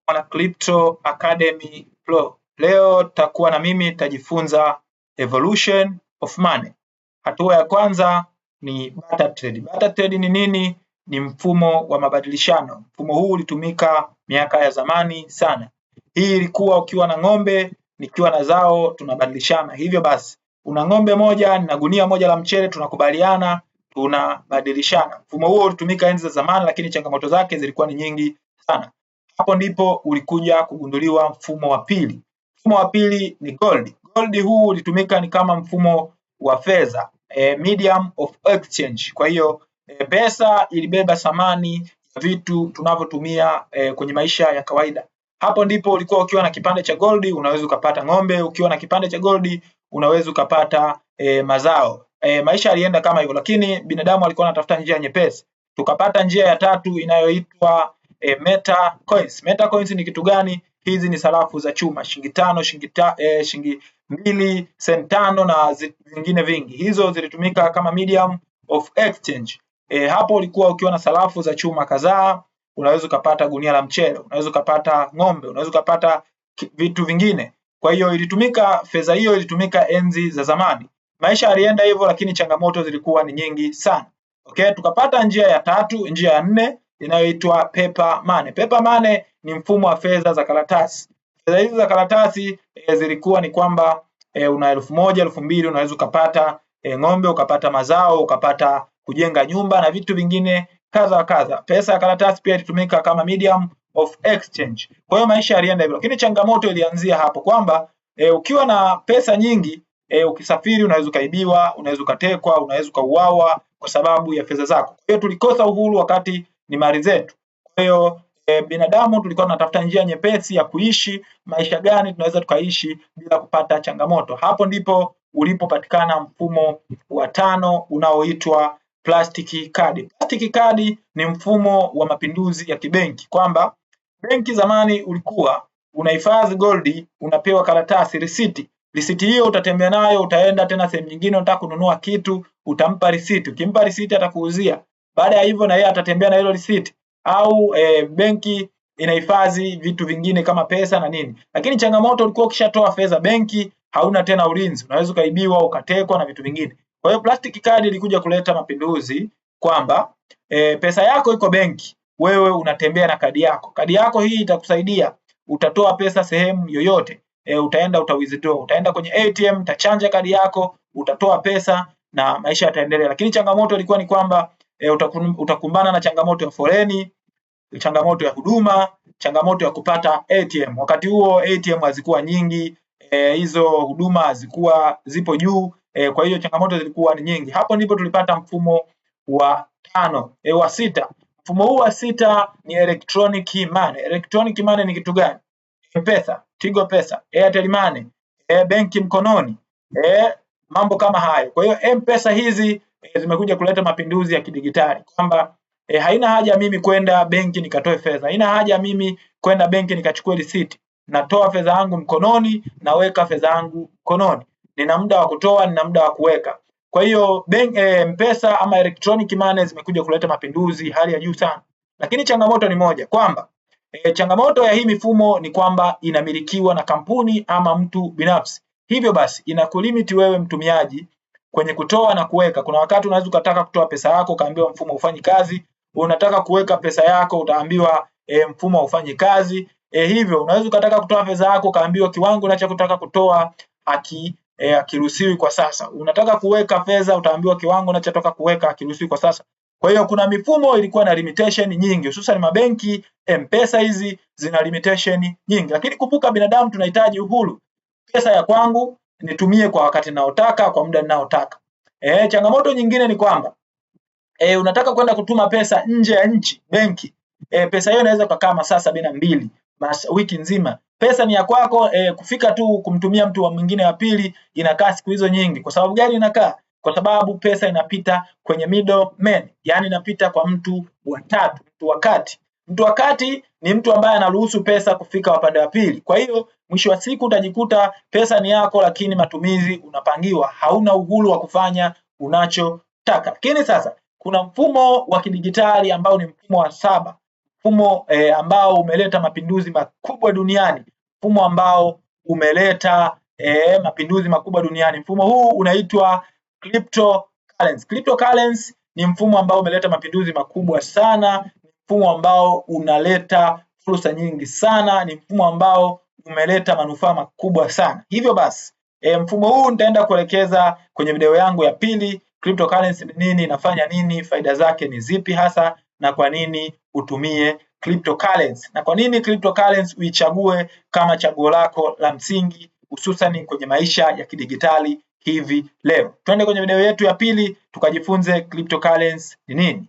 Mwana Crypto Academy Pro. Leo takuwa na mimi tajifunza evolution of money. Hatua ya kwanza ni barter trade. Barter trade ni nini? Ni mfumo wa mabadilishano. Mfumo huu ulitumika miaka ya zamani sana. Hii ilikuwa ukiwa na ng'ombe, nikiwa na zao tunabadilishana. Hivyo basi, una ng'ombe moja na gunia moja la mchele, tunakubaliana tunabadilishana. Mfumo huo ulitumika enzi za zamani, lakini changamoto zake zilikuwa ni nyingi sana. Hapo ndipo ulikuja kugunduliwa mfumo wa pili. Mfumo wa pili ni gold. Gold huu ulitumika ni kama mfumo wa fedha, medium of exchange. Kwa hiyo pesa ilibeba thamani ya vitu tunavyotumia kwenye maisha ya kawaida. Hapo ndipo ulikuwa ukiwa na kipande cha gold unaweza ukapata ng'ombe, ukiwa na kipande cha gold unaweza ukapata mazao. Maisha yalienda kama hivyo, lakini binadamu alikuwa anatafuta njia nyepesi. Tukapata njia ya tatu inayoitwa meta coins. Meta coins ni kitu gani? Hizi ni sarafu za chuma, shilingi 5, shilingi 2, senti 5 na zingine vingi. Hizo zilitumika kama medium of exchange. Hapo ulikuwa ukiwa na sarafu za chuma kadhaa, unaweza ukapata gunia la mchele, unaweza ukapata ng'ombe, unaweza ukapata vitu vingine. Kwa hiyo ilitumika, fedha hiyo ilitumika enzi za zamani. Maisha yalienda hivyo, lakini changamoto zilikuwa ni nyingi sana. Okay, tukapata njia ya tatu, njia ya 4 inayoitwa paper money. Paper money ni mfumo wa fedha za karatasi. Fedha hizi za karatasi zilikuwa ni kwamba una 1000, 2000 unaweza ukapata ng'ombe, ukapata mazao, ukapata kujenga nyumba na vitu vingine kadha kadha. Pesa ya karatasi pia ilitumika kama medium of exchange. Kwa hiyo maisha yalienda hivyo, lakini changamoto ilianzia hapo kwamba ukiwa na pesa nyingi ukisafiri unaweza ukaibiwa, unaweza ukatekwa, unaweza ukauawa kwa sababu ya fedha zako. Kwa hiyo tulikosa uhuru wakati ni mali zetu. Kwa hiyo binadamu tulikuwa tunatafuta njia nyepesi ya kuishi. Maisha gani tunaweza tukaishi bila kupata changamoto? Hapo ndipo ulipopatikana mfumo wa 5 unaoitwa plastic card. Plastic card ni mfumo wa mapinduzi ya kibenki, kwamba benki zamani ulikuwa unahifadhi gold, unapewa karatasi risiti. Risiti hiyo utatembea nayo, utaenda tena sehemu nyingine, unataka kununua kitu, utampa risiti. Ukimpa risiti atakuuzia. Baada ya hivyo na yeye atatembea na hilo risiti. Au benki inahifadhi vitu vingine kama pesa na nini. Lakini changamoto ulikuwa ukishatoa fedha benki, hauna tena ulinzi. Unaweza ukaibiwa, ukatekwa na vitu vingine. Kwa hiyo plastic card ilikuja kuleta mapinduzi kwamba pesa yako iko benki, wewe unatembea na kadi yako. Kadi yako hii itakusaidia, utatoa pesa sehemu yoyote. Utaenda utawithdraw, utaenda kwenye ATM, utachanja kadi yako, utatoa pesa na maisha yataendelea. Lakini changamoto ilikuwa ni kwamba utakumbana na changamoto ya foleni, changamoto ya huduma, changamoto ya kupata ATM. Wakati huo ATM hazikuwa nyingi, hizo huduma hazikuwa zipo juu, kwa hiyo changamoto zilikuwa ni nyingi. Hapo ndipo tulipata mfumo wa 5, wa 6. Mfumo huu wa 6 ni electronic money. Electronic money ni kitu gani? Pesa, Tigo Pesa, Airtel Money, benki mkononi, mambo kama hayo. Kwa hiyo M-Pesa hizi zimekuja kuleta mapinduzi ya kidigitali kwamba haina haja mimi kwenda benki nikatoe fedha. Haina haja mimi kwenda benki nikachukue risiti. Natoa fedha yangu mkononi, naweka fedha yangu mkononi. Nina muda wa kutoa, nina muda wa kuweka. Kwa hiyo M-Pesa ama electronic money zimekuja kuleta mapinduzi hali ya juu sana. Lakini changamoto ni moja kwamba changamoto ya hii mifumo ni kwamba inamilikiwa na kampuni ama mtu binafsi. Hivyo basi inakulimit wewe mtumiaji kwenye kutoa na kuweka. Kuna wakati unaweza ukataka kutoa pesa yako ukaambiwa mfumo hufanyi kazi, unataka kuweka pesa yako utaambiwa mfumo haufanyi kazi. Hivyo unaweza ukataka kutoa pesa yako ukaambiwa kiwango unachotaka kutoa hakiruhusiwi kwa sasa. Unataka kuweka fedha utaambiwa kiwango unachotaka kuweka hakiruhusiwi kwa sasa. Kwa hiyo kuna mifumo ilikuwa na limitation nyingi, hususan mabenki, M-Pesa hizi zina limitation nyingi. Lakini kumbuka binadamu tunahitaji uhuru. Pesa ya kwangu nitumie kwa wakati ninaotaka, kwa muda ninaotaka. Changamoto nyingine ni kwamba unataka kwenda kutuma pesa nje ya nchi, benki. Pesa hiyo inaweza kukaa masaa 72, wiki nzima. Pesa ni ya kwako, kufika tu kumtumia mtu mwingine wa pili inakaa siku hizo nyingi. Kwa sababu gani inakaa? Kwa sababu pesa inapita kwenye middleman, yani inapita kwa mtu wa tatu, mtu wa kati. Mtu wa kati ni mtu ambaye anaruhusu pesa kufika upande wa pili. Kwa hiyo mwisho wa siku utajikuta pesa ni yako, lakini matumizi unapangiwa, hauna uhuru wa kufanya unachotaka. Lakini sasa kuna mfumo wa kidigitali ambao ni mfumo wa 7. mfumo ambao umeleta mapinduzi makubwa duniani, mfumo ambao umeleta mapinduzi makubwa duniani. Mfumo huu unaitwa cryptocurrency. Cryptocurrency ni mfumo ambao umeleta mapinduzi makubwa sana, ni mfumo ambao unaleta fursa nyingi sana, ni mfumo ambao umeleta manufaa makubwa sana. Hivyo basi mfumo huu nitaenda kuelekeza kwenye video yangu ya pili. Cryptocurrency ni nini, inafanya nini, faida zake ni zipi hasa, na kwa nini utumie cryptocurrency, na kwa nini cryptocurrency uichague kama chaguo lako la msingi hususan kwenye maisha ya kidigitali hivi leo. Twende kwenye video yetu ya pili tukajifunze cryptocurrency ni nini.